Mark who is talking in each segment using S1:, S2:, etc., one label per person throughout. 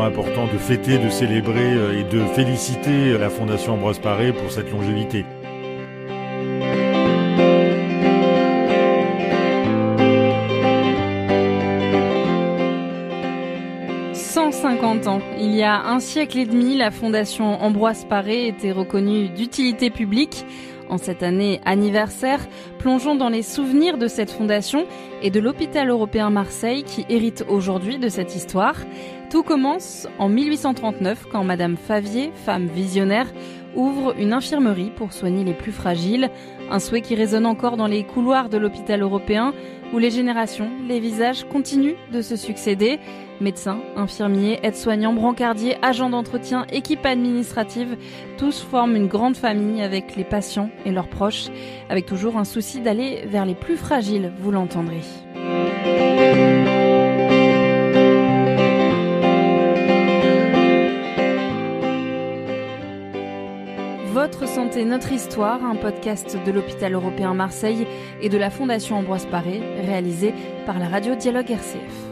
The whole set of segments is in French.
S1: extrêmement important de fêter, de célébrer et de féliciter la Fondation Ambroise Paré pour cette longévité. «
S2: 150 ans. Il y a un siècle et demi, la Fondation Ambroise Paré était reconnue d'utilité publique. En cette année anniversaire, plongeons dans les souvenirs de cette fondation et de l'hôpital européen Marseille qui hérite aujourd'hui de cette histoire. Tout commence en 1839 quand Madame Favier, femme visionnaire, ouvre une infirmerie pour soigner les plus fragiles. Un souhait qui résonne encore dans les couloirs de l'hôpital européen où les générations, les visages continuent de se succéder. Médecins, infirmiers, aides-soignants, brancardiers, agents d'entretien, équipes administratives, tous forment une grande famille avec les patients et leurs proches, avec toujours un souci d'aller vers les plus fragiles, vous l'entendrez. Votre santé, notre histoire, un podcast de l'hôpital européen Marseille et de la Fondation Ambroise Paré, réalisé par la radio Dialogue RCF.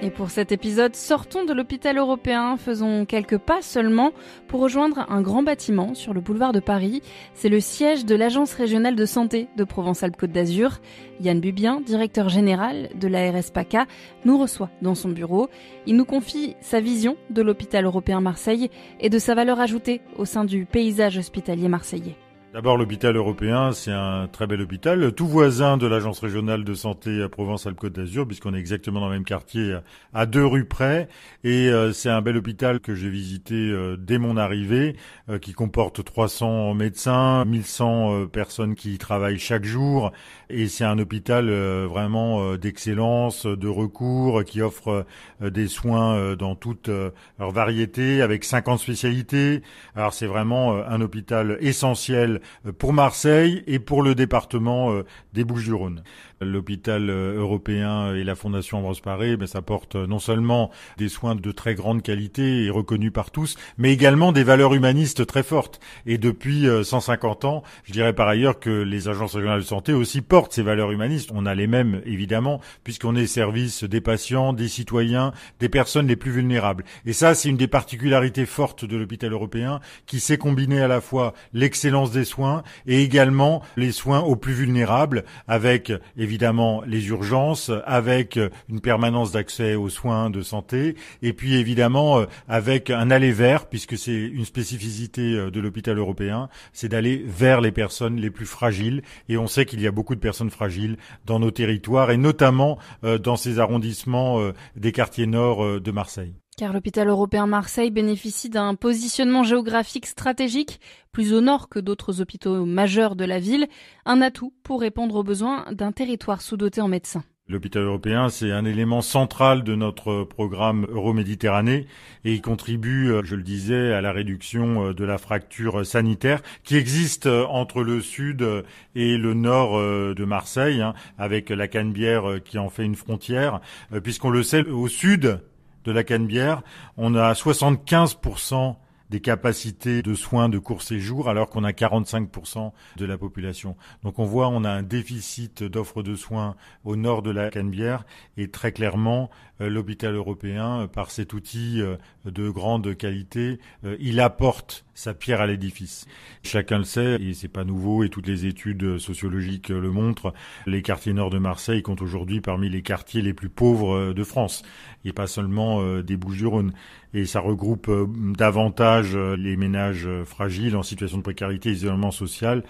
S2: Et pour cet épisode, sortons de l'hôpital européen, faisons quelques pas seulement pour rejoindre un grand bâtiment sur le boulevard de Paris. C'est le siège de l'Agence régionale de santé de Provence-Alpes-Côte d'Azur. Yann Bubien, directeur général de l'ARS PACA, nous reçoit dans son bureau. Il nous confie sa vision de l'hôpital européen Marseille et de sa valeur ajoutée au sein du paysage hospitalier marseillais.
S1: D'abord, l'hôpital européen, c'est un très bel hôpital, tout voisin de l'Agence régionale de santé à Provence-Alpes-Côte d'Azur, puisqu'on est exactement dans le même quartier, à 2 rues près. Et c'est un bel hôpital que j'ai visité dès mon arrivée, qui comporte 300 médecins, 1100 personnes qui y travaillent chaque jour. Et c'est un hôpital vraiment d'excellence, de recours, qui offre des soins dans toute leur variété, avec 50 spécialités. Alors c'est vraiment un hôpital essentiel pour Marseille et pour le département des Bouches-du-Rhône. L'hôpital européen et la Fondation Ambroise Paré, ça porte non seulement des soins de très grande qualité et reconnus par tous, mais également des valeurs humanistes très fortes. Et depuis 150 ans, je dirais par ailleurs que les agences régionales de santé aussi portent ces valeurs humanistes. On a les mêmes, évidemment, puisqu'on est service des patients, des citoyens, des personnes les plus vulnérables. Et ça, c'est une des particularités fortes de l'hôpital européen, qui sait combiner à la fois l'excellence des soins et également les soins aux plus vulnérables, avec évidemment les urgences, avec une permanence d'accès aux soins de santé, et puis évidemment avec un aller vers, puisque c'est une spécificité de l'hôpital européen, c'est d'aller vers les personnes les plus fragiles, et on sait qu'il y a beaucoup de personnes fragiles dans nos territoires, et notamment dans ces arrondissements des quartiers nord de Marseille.
S2: Car l'hôpital européen Marseille bénéficie d'un positionnement géographique stratégique, plus au nord que d'autres hôpitaux majeurs de la ville, un atout pour répondre aux besoins d'un territoire sous-doté en médecins.
S1: L'hôpital européen, c'est un élément central de notre programme Euroméditerranée et il contribue, je le disais, à la réduction de la fracture sanitaire qui existe entre le sud et le nord de Marseille, avec la Canebière qui en fait une frontière, puisqu'on le sait, au sud de la Canebière, on a 75% des capacités de soins de court séjour alors qu'on a 45% de la population. Donc on voit, on a un déficit d'offres de soins au nord de la Canebière et très clairement l'hôpital européen, par cet outil de grande qualité, il apporte sa pierre à l'édifice. Chacun le sait et c'est pas nouveau et toutes les études sociologiques le montrent, les quartiers nord de Marseille comptent aujourd'hui parmi les quartiers les plus pauvres de France et pas seulement des Bouches-du-Rhône. Et ça regroupe davantage les ménages fragiles en situation de précarité et isolement social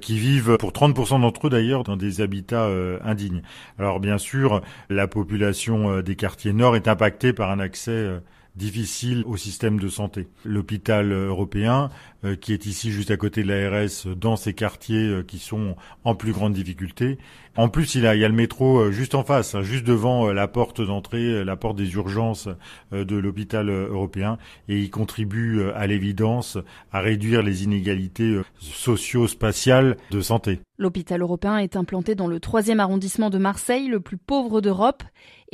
S1: qui vivent, pour 30% d'entre eux d'ailleurs, dans des habitats indignes. Alors bien sûr, la population des quartiers nord est impactée par un accès difficile au système de santé. L'hôpital européen, qui est ici juste à côté de l'ARS, dans ces quartiers qui sont en plus grande difficulté. En plus, il y a le métro juste en face, juste devant la porte d'entrée, la porte des urgences de l'hôpital européen, et il contribue à l'évidence à réduire les inégalités socio-spatiales de santé.
S2: L'hôpital européen est implanté dans le 3e arrondissement de Marseille, le plus pauvre d'Europe.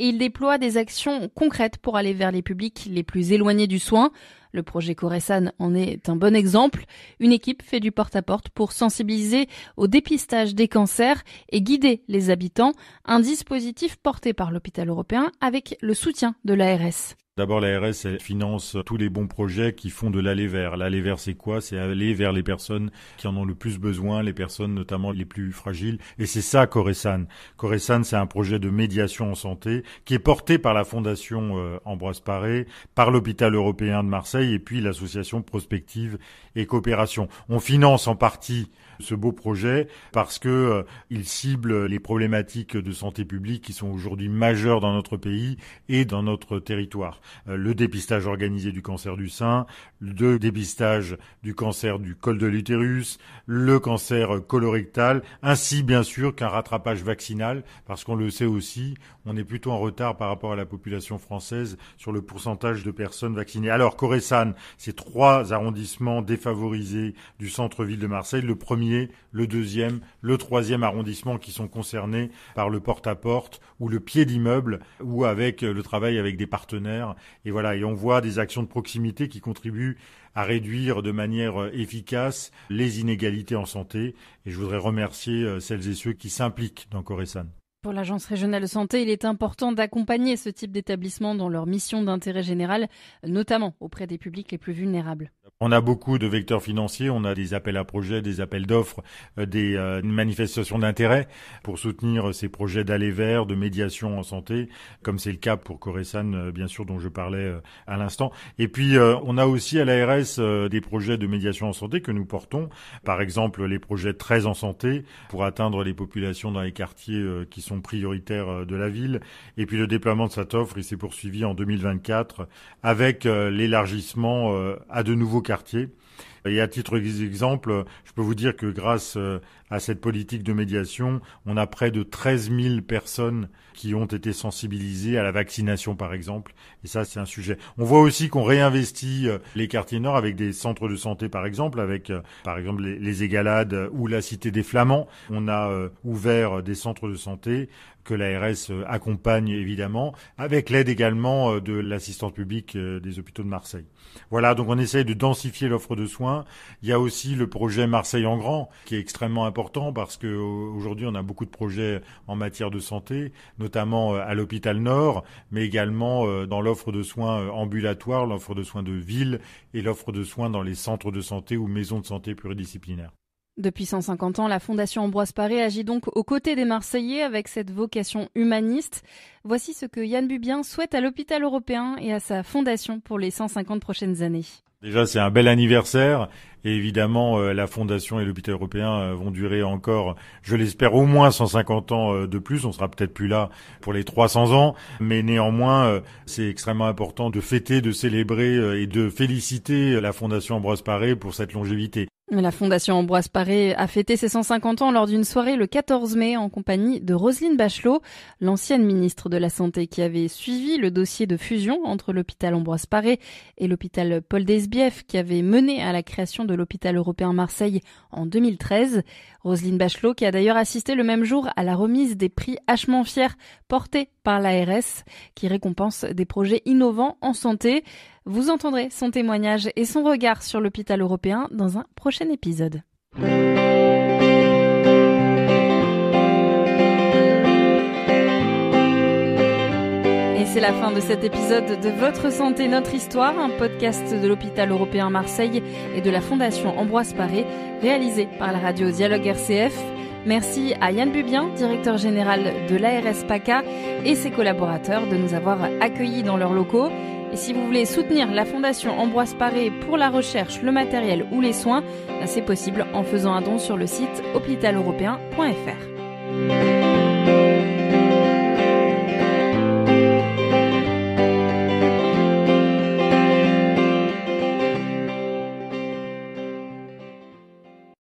S2: et il déploie des actions concrètes pour aller vers les publics les plus éloignés du soin. Le projet Coresan en est un bon exemple. Une équipe fait du porte-à-porte pour sensibiliser au dépistage des cancers et guider les habitants. Un dispositif porté par l'hôpital européen avec le soutien de l'ARS.
S1: D'abord, l'ARS elle finance tous les bons projets qui font de l'aller vers. L'aller vers, c'est quoi? C'est aller vers les personnes qui en ont le plus besoin, les personnes notamment les plus fragiles. Et c'est ça, Coresan. Coresan, c'est un projet de médiation en santé qui est porté par la Fondation Ambroise Paré, par l'hôpital européen de Marseille et puis l'association Prospective et Coopération. On finance en partie ce beau projet parce que il cible les problématiques de santé publique qui sont aujourd'hui majeures dans notre pays et dans notre territoire. Le dépistage organisé du cancer du sein, le dépistage du cancer du col de l'utérus, le cancer colorectal, ainsi bien sûr qu'un rattrapage vaccinal, parce qu'on le sait aussi, on est plutôt en retard par rapport à la population française sur le pourcentage de personnes vaccinées. Alors, Coresan, c'est 3 arrondissements défavorisés du centre-ville de Marseille, le premier, le deuxième, le 3e arrondissement qui sont concernés par le porte-à-porte ou le pied d'immeuble ou avec le travail avec des partenaires. Et voilà, et on voit des actions de proximité qui contribuent à réduire de manière efficace les inégalités en santé. Et je voudrais remercier celles et ceux qui s'impliquent dans Coresan.
S2: Pour l'Agence régionale de santé, il est important d'accompagner ce type d'établissement dans leur mission d'intérêt général, notamment auprès des publics les plus vulnérables.
S1: On a beaucoup de vecteurs financiers, on a des appels à projets, des appels d'offres, des manifestations d'intérêt pour soutenir ces projets d'aller vers, de médiation en santé, comme c'est le cas pour Coresan, bien sûr, dont je parlais à l'instant. Et puis, on a aussi à l'ARS des projets de médiation en santé que nous portons. Par exemple, les projets 13 en santé pour atteindre les populations dans les quartiers qui sont prioritaires de la ville. Et puis, le déploiement de cette offre, il s'est poursuivi en 2024 avec l'élargissement à de nouveaux quartiers. Et à titre d'exemple, je peux vous dire que grâce à cette politique de médiation, on a près de 13 000 personnes qui ont été sensibilisées à la vaccination, par exemple. Et ça, c'est un sujet. On voit aussi qu'on réinvestit les quartiers nord avec des centres de santé, par exemple, avec, par exemple, les Égalades ou la Cité des Flamands. On a ouvert des centres de santé que l'ARS accompagne, évidemment, avec l'aide également de l'assistance publique des hôpitaux de Marseille. Voilà, donc on essaye de densifier l'offre de soins. Il y a aussi le projet Marseille en grand, qui est extrêmement important parce que aujourd'hui on a beaucoup de projets en matière de santé, notamment à l'hôpital Nord, mais également dans l'offre de soins ambulatoire, l'offre de soins de ville et l'offre de soins dans les centres de santé ou maisons de santé pluridisciplinaires.
S2: Depuis 150 ans, la Fondation Ambroise Paré agit donc aux côtés des Marseillais avec cette vocation humaniste. Voici ce que Yann Bubien souhaite à l'hôpital européen et à sa fondation pour les 150 prochaines années.
S1: Déjà, c'est un bel anniversaire et évidemment, la Fondation et l'hôpital européen vont durer encore, je l'espère, au moins 150 ans de plus. On sera peut-être plus là pour les 300 ans, mais néanmoins, c'est extrêmement important de fêter, de célébrer et de féliciter la Fondation Ambroise Paré pour cette longévité.
S2: La Fondation Ambroise Paré a fêté ses 150 ans lors d'une soirée le 14 mai en compagnie de Roselyne Bachelot, l'ancienne ministre de la Santé qui avait suivi le dossier de fusion entre l'hôpital Ambroise Paré et l'hôpital Paul Desbièvres qui avait mené à la création de l'hôpital européen Marseille en 2013. Roselyne Bachelot qui a d'ailleurs assisté le même jour à la remise des prix Hachement Fier portés par l'ARS qui récompense des projets innovants en santé. Vous entendrez son témoignage et son regard sur l'hôpital européen dans un prochain épisode. Et c'est la fin de cet épisode de Votre Santé, Notre Histoire, un podcast de l'hôpital européen Marseille et de la Fondation Ambroise Paré, réalisé par la radio Dialogue RCF. Merci à Yann Bubien, directeur général de l'ARS PACA et ses collaborateurs de nous avoir accueillis dans leurs locaux. Et si vous voulez soutenir la Fondation Ambroise Paré pour la recherche, le matériel ou les soins, c'est possible en faisant un don sur le site hôpitaleuropéen.fr.